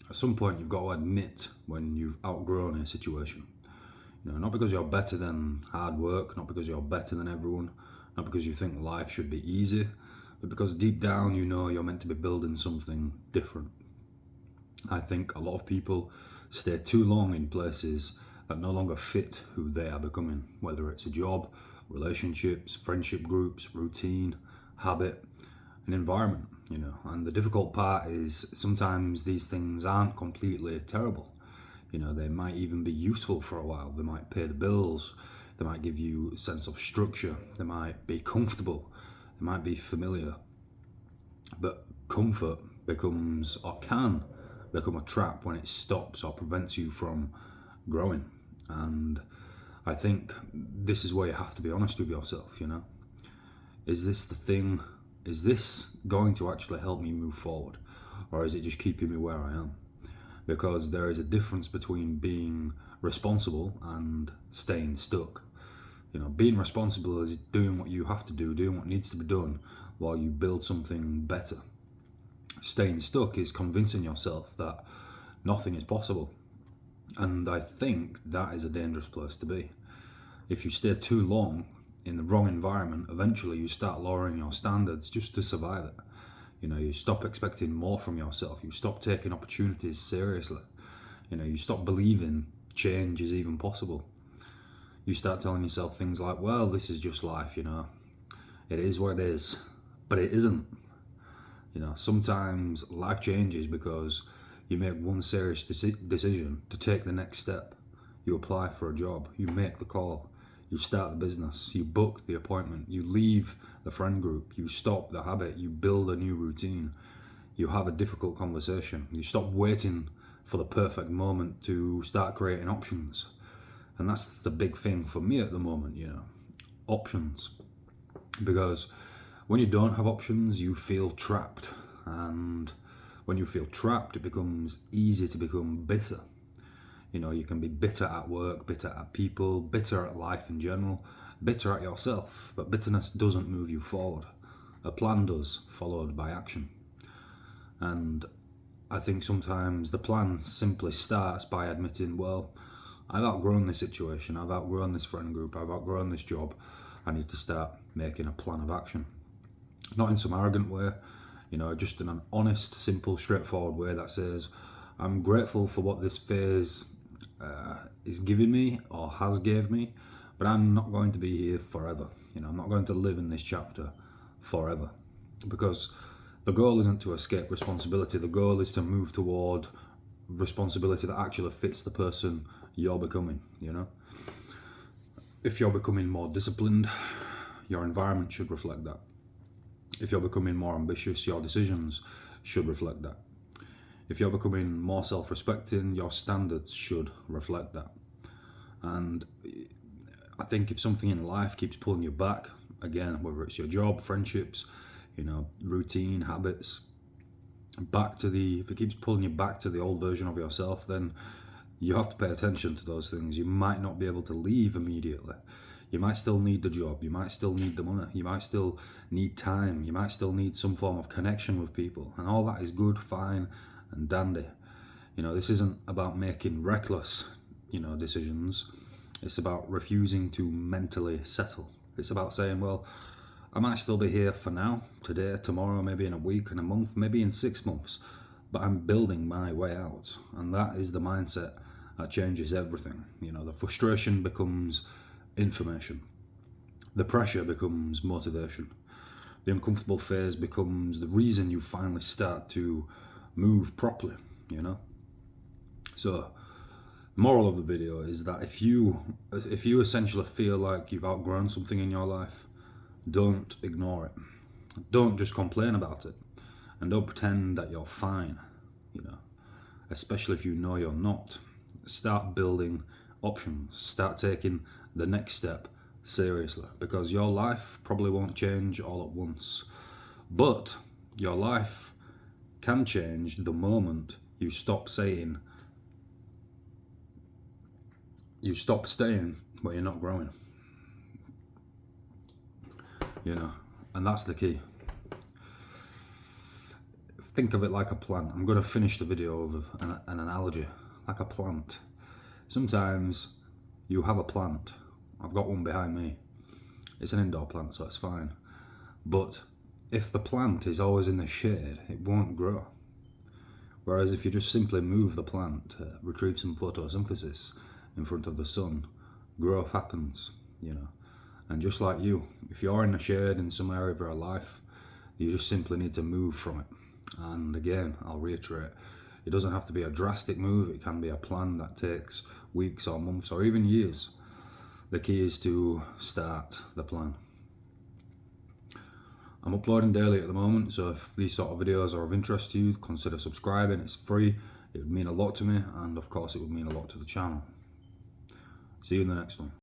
At some point, you've got to admit when you've outgrown a situation. Not because you're better than hard work, not because you're better than everyone, not because you think life should be easy, but because deep down you know you're meant to be building something different. I think a lot of people stay too long in places that no longer fit who they are becoming, whether it's a job, relationships, friendship groups, routine, habit, an environment, And the difficult part is sometimes these things aren't completely terrible. They might even be useful for a while. They might pay the bills. They might give you a sense of structure. They might be comfortable. They might be familiar. But comfort becomes, or can become, a trap when it stops or prevents you from growing. And I think this is where you have to be honest with yourself, Is this the thing? Is this going to actually help me move forward? Or is it just keeping me where I am? Because there is a difference between being responsible and staying stuck. Being responsible is doing what you have to do, doing what needs to be done while you build something better. Staying stuck is convincing yourself that nothing is possible. And I think that is a dangerous place to be. If you stay too long in the wrong environment, eventually you start lowering your standards just to survive it. You stop expecting more from yourself. You stop taking opportunities seriously. You stop believing change is even possible. You start telling yourself things like, well, this is just life, It is what it is. But it isn't. Sometimes life changes because you make one serious decision to take the next step. You apply for a job. You make the call. You start the business. You book the appointment. You leave the friend group. You stop the habit. You build a new routine. You have a difficult conversation. You stop waiting for the perfect moment to start creating options. And that's the big thing for me at the moment, options. Because when you don't have options, you feel trapped. And when you feel trapped, it becomes easy to become bitter. You can be bitter at work, bitter at people, bitter at life in general, bitter at yourself. But bitterness doesn't move you forward. A plan does, followed by action. And I think sometimes the plan simply starts by admitting, well, I've outgrown this situation, I've outgrown this friend group, I've outgrown this job. I need to start making a plan of action. Not in some arrogant way, just in an honest, simple, straightforward way that says, I'm grateful for what this phase is giving me or has gave me, but I'm not going to be here forever. I'm not going to live in this chapter forever. Because the goal isn't to escape responsibility. The goal is to move toward responsibility that actually fits the person you're becoming, If you're becoming more disciplined, your environment should reflect that. If you're becoming more ambitious, your decisions should reflect that. If you're becoming more self-respecting, your standards should reflect that. And I think if something in life keeps pulling you back, again, whether it's your job, friendships, routine, habits, if it keeps pulling you back to the old version of yourself, then you have to pay attention to those things. You might not be able to leave immediately. You might still need the job. You might still need the money. You might still need time. You might still need some form of connection with people. And all that is good, fine, and dandy. This isn't about making reckless, decisions. It's about refusing to mentally settle. It's about saying, well, I might still be here for now, today, tomorrow, maybe in a week, in a month, maybe in 6 months, but I'm building my way out. And that is the mindset that changes everything. The frustration becomes information. The pressure becomes motivation. The uncomfortable phase becomes the reason you finally start to move properly, So, moral of the video is that if you essentially feel like you've outgrown something in your life, don't ignore it. Don't just complain about it. And don't pretend that you're fine, especially if you know you're not. Start building options. Start taking the next step seriously, because your life probably won't change all at once. But your life can change the moment you stop staying where you're not growing. And that's the key. think of it like a plant. I'm going to finish the video with an analogy, like a plant. Sometimes you have a plant. I've got one behind me. It's an indoor plant, so it's fine. But if the plant is always in the shade, it won't grow. Whereas if you just simply move the plant, retrieve some photosynthesis in front of the sun, growth happens, you know. And just like you, if you're in the shade in some area of your life, you just simply need to move from it. And again, I'll reiterate, it doesn't have to be a drastic move. It can be a plan that takes weeks or months or even years. The key is to start the plan. I'm uploading daily at the moment, so if these sort of videos are of interest to you, consider subscribing. It's free. It would mean a lot to me, and of course it would mean a lot to the channel. See you in the next one.